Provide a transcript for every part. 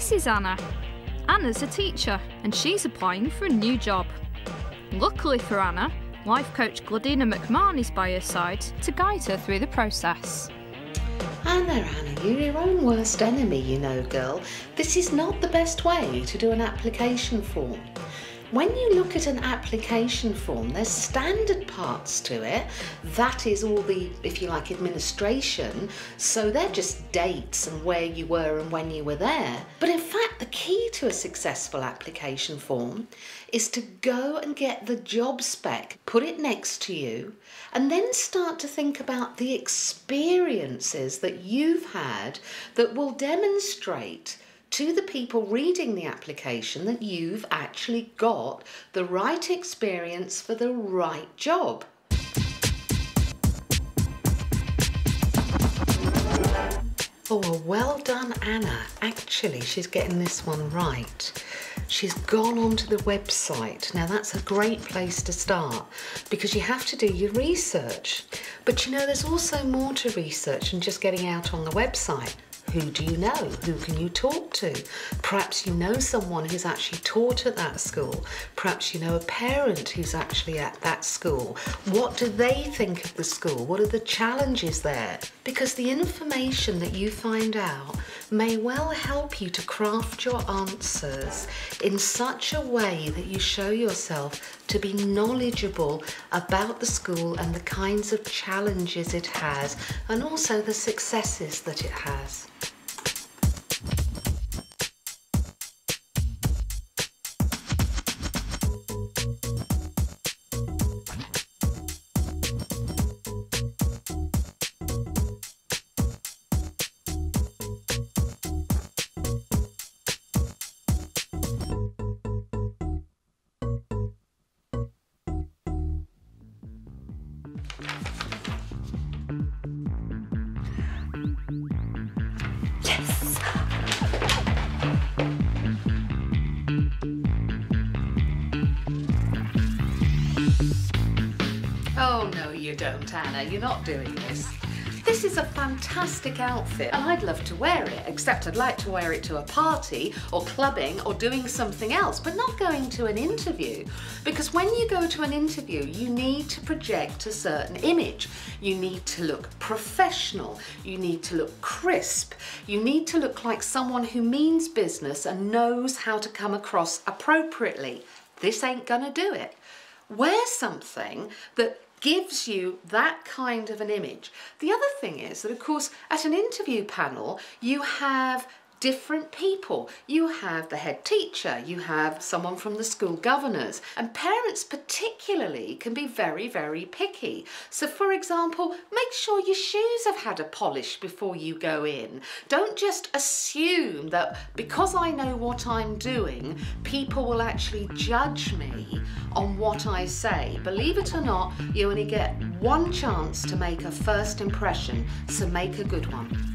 This is Anna. Anna's a teacher and she's applying for a new job. Luckily for Anna, life coach Gladeana McMahon is by her side to guide her through the process. Anna, you're your own worst enemy, you know, girl. This is not the best way to do an application form. When you look at an application form, there's standard parts to it. That is all the, if you like, administration. So they're just dates and where you were and when you were there. But in fact, the key to a successful application form is to go and get the job spec, put it next to you, and then start to think about the experiences that you've had that will demonstrate to the people reading the application that you've actually got the right experience for the right job. Oh, well done, Anna. Actually, she's getting this one right. She's gone onto the website. Now, that's a great place to start because you have to do your research. But you know, there's also more to research than just getting out on the website. Who do you know? Who can you talk to? Perhaps you know someone who's actually taught at that school. Perhaps you know a parent who's actually at that school. What do they think of the school? What are the challenges there? Because the information that you find out may well help you to craft your answers in such a way that you show yourself to be knowledgeable about the school and the kinds of challenges it has, and also the successes that it has. Oh, no, you don't, Anna. You're not doing this. This is a fantastic outfit, and I'd love to wear it, except I'd like to wear it to a party or clubbing or doing something else, but not going to an interview. Because when you go to an interview, you need to project a certain image. You need to look professional. You need to look crisp. You need to look like someone who means business and knows how to come across appropriately. This ain't gonna do it. Wear something that gives you that kind of an image. The other thing is that, of course, at an interview panel, you have different people. You have the head teacher, you have someone from the school governors, and parents particularly can be very, very picky. So, for example, make sure your shoes have had a polish before you go in. Don't just assume that because I know what I'm doing, people will actually judge me on what I say. Believe it or not, you only get one chance to make a first impression, so make a good one.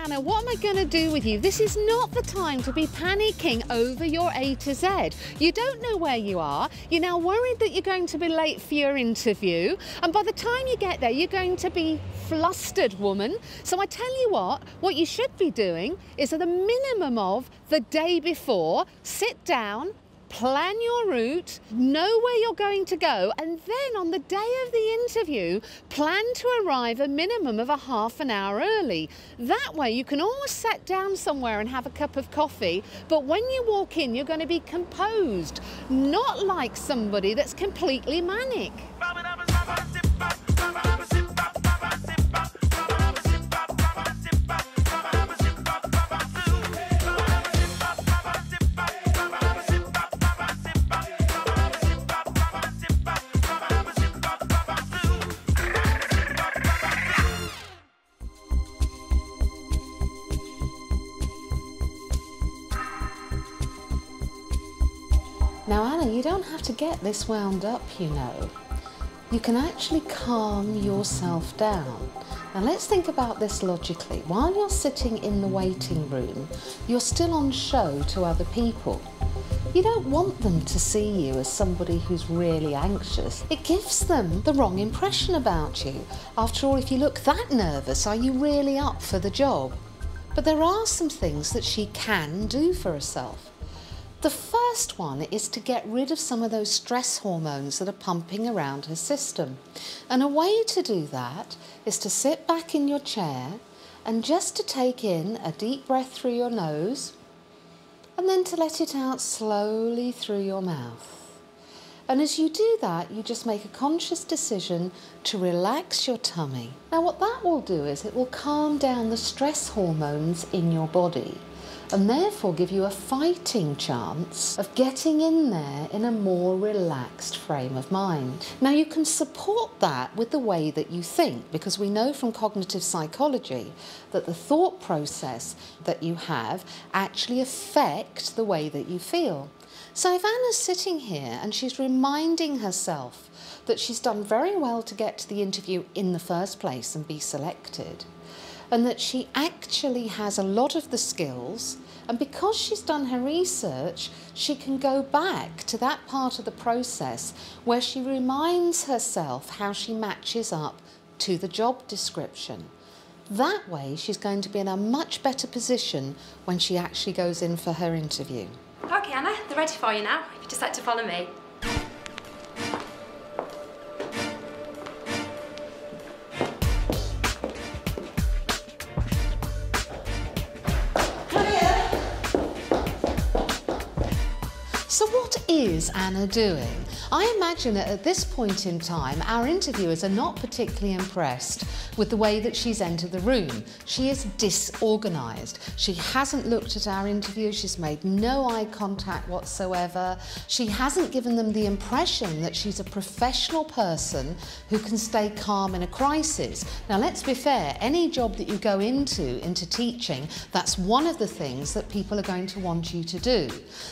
Anna, what am I going to do with you? This is not the time to be panicking over your A to Z. You don't know where you are. You're now worried that you're going to be late for your interview. And by the time you get there, you're going to be flustered, woman. So I tell you what you should be doing is at a minimum of the day before, sit down, plan your route, know where you're going to go, and then on the day of the interview, plan to arrive a minimum of a half an hour early. That way you can always sit down somewhere and have a cup of coffee, but when you walk in, you're going to be composed, not like somebody that's completely manic. Now, Anna, you don't have to get this wound up, you know. you can actually calm yourself down. Now let's think about this logically. While you're sitting in the waiting room, you're still on show to other people. You don't want them to see you as somebody who's really anxious. It gives them the wrong impression about you. After all, if you look that nervous, are you really up for the job? But there are some things that she can do for herself. The first one is to get rid of some of those stress hormones that are pumping around her system. And a way to do that is to sit back in your chair and just to take in a deep breath through your nose and then to let it out slowly through your mouth. And as you do that, you just make a conscious decision to relax your tummy. Now what that will do is it will calm down the stress hormones in your body and therefore give you a fighting chance of getting in there in a more relaxed frame of mind. Now you can support that with the way that you think, because we know from cognitive psychology that the thought process that you have actually affects the way that you feel. So if Anna's sitting here and she's reminding herself that she's done very well to get to the interview in the first place and be selected, and that she actually has a lot of the skills, and because she's done her research, she can go back to that part of the process where she reminds herself how she matches up to the job description. That way, she's going to be in a much better position when she actually goes in for her interview. OK, Anna, they're ready for you now. You'd just like to follow me. So what is Anna doing? I imagine that at this point in time, our interviewers are not particularly impressed with the way that she's entered the room. She is disorganised. She hasn't looked at our interview. She's made no eye contact whatsoever. She hasn't given them the impression that she's a professional person who can stay calm in a crisis. Now, let's be fair. Any job that you go into teaching, that's one of the things that people are going to want you to do.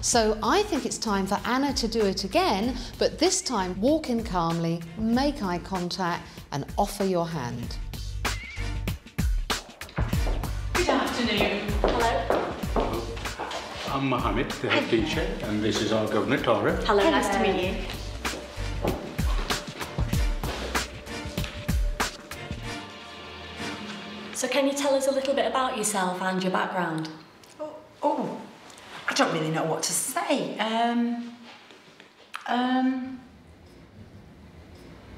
So I think it's time for Anna to do it again, but this time walk in calmly, make eye contact and offer your hand. Good afternoon. Hello. I'm Mohammed, the head teacher, and this is our governor, Tara. Hello, nice to meet you. So can you tell us a little bit about yourself and your background? Oh, I don't really know what to say.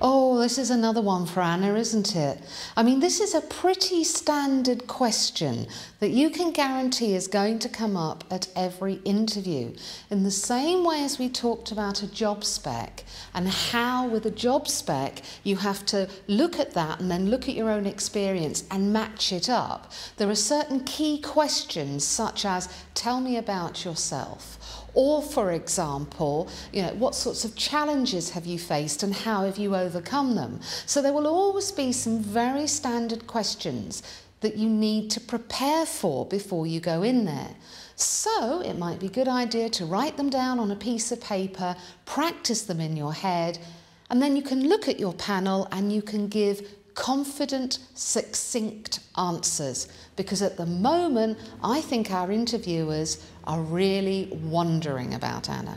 Oh, this is another one for Anna, isn't it? I mean, this is a pretty standard question that you can guarantee is going to come up at every interview. In the same way as we talked about a job spec and how with a job spec you have to look at that and then look at your own experience and match it up. There are certain key questions such as, tell me about yourself. Or, for example, what sorts of challenges have you faced and how have you overcome them? So there will always be some very standard questions that you need to prepare for before you go in there. So it might be a good idea to write them down on a piece of paper, practice them in your head, and then you can look at your panel and you can give confident, succinct answers, because at the moment I think our interviewers are really wondering about Anna.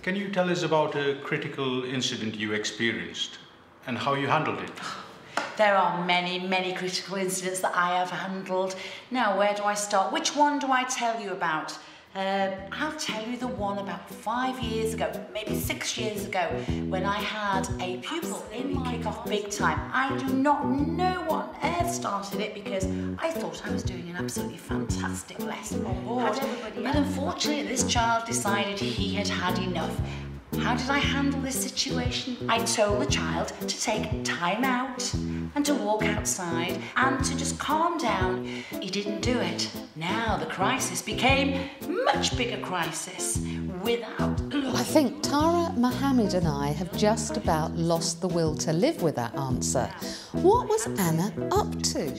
Can you tell us about a critical incident you experienced and how you handled it? There are many, many critical incidents that I have handled. Now, where do I start? Which one do I tell you about? I'll tell you the one about 5 years ago, maybe 6 years ago, when I had a pupil in my kick off big time. I do not know what on earth started it because I thought I was doing an absolutely fantastic lesson on board. But unfortunately, this child decided he had had enough. How did I handle this situation? I told the child to take time out and to walk outside and to just calm down. He didn't do it. Now the crisis became a much bigger crisis without... I think Tara, Mohammed and I have just about lost the will to live with that answer. What was Anna up to?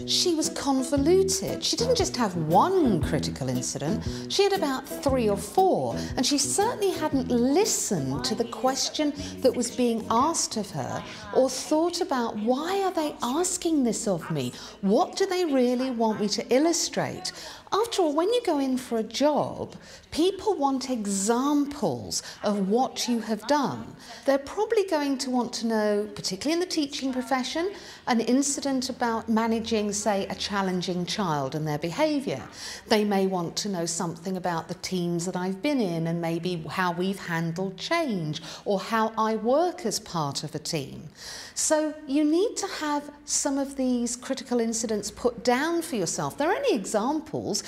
She was convoluted. She didn't just have one critical incident, she had about 3 or 4, and she certainly hadn't listened to the question that was being asked of her or thought about, why are they asking this of me? What do they really want me to illustrate? After all, when you go in for a job, people want examples of what you have done. They're probably going to want to know, particularly in the teaching profession, an incident about managing, say, a challenging child and their behaviour. They may want to know something about the teams that I've been in and maybe how we've handled change or how I work as part of a team. So you need to have some of these critical incidents put down for yourself. They're only examples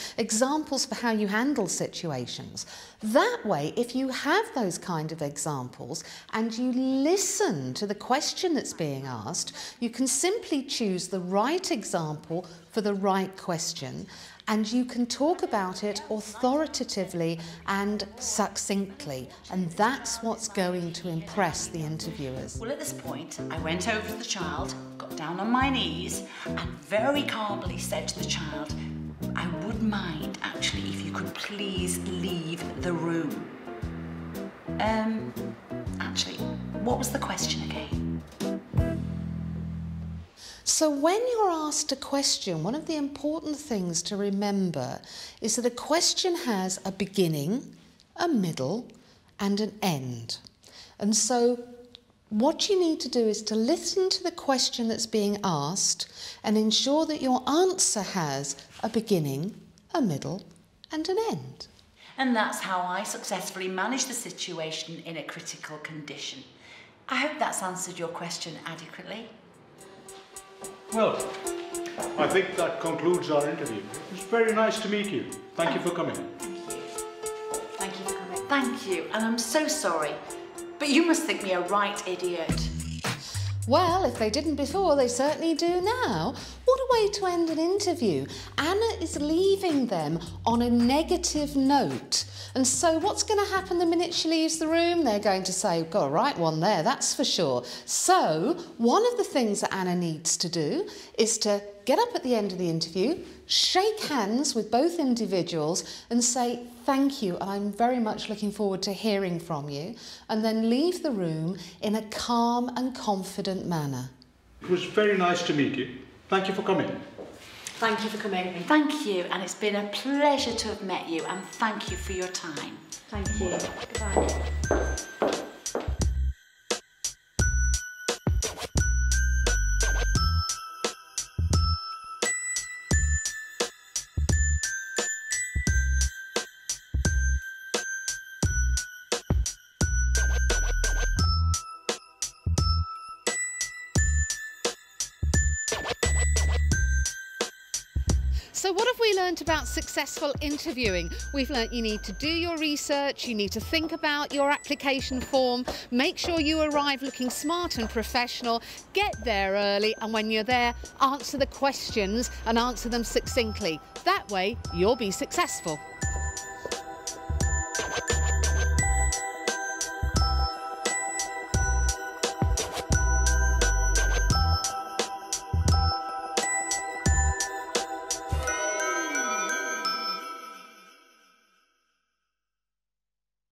for how you handle situations. That way, if you have those kind of examples and you listen to the question that's being asked, you can simply choose the right example for the right question, and you can talk about it authoritatively and succinctly, and that's what's going to impress the interviewers. Well, at this point, I went over to the child, got down on my knees, and very calmly said to the child, I wouldn't mind, actually, if you could please leave the room. Actually, what was the question again? So when you're asked a question, one of the important things to remember is that a question has a beginning, a middle, and an end. And so what you need to do is to listen to the question that's being asked and ensure that your answer has a beginning, a middle, and an end. And that's how I successfully managed the situation in a critical condition. I hope that's answered your question adequately. Well, I think that concludes our interview. It was very nice to meet you. Thank you for coming. Thank you for coming. Thank you, and I'm so sorry, but you must think me a right idiot. Well, if they didn't before, they certainly do now. What a way to end an interview. Anna is leaving them on a negative note. And so what's going to happen the minute she leaves the room? They're going to say, got a right one there, that's for sure. So one of the things that Anna needs to do is to get up at the end of the interview, shake hands with both individuals and say, thank you, and I'm very much looking forward to hearing from you, and then leave the room in a calm and confident manner. It was very nice to meet you. Thank you for coming. Thank you for coming. Thank you, and it's been a pleasure to have met you, and thank you for your time. Thank you. Goodbye. So what have we learnt about successful interviewing? We've learnt you need to do your research, you need to think about your application form, make sure you arrive looking smart and professional, get there early, and when you're there, answer the questions and answer them succinctly. That way, you'll be successful.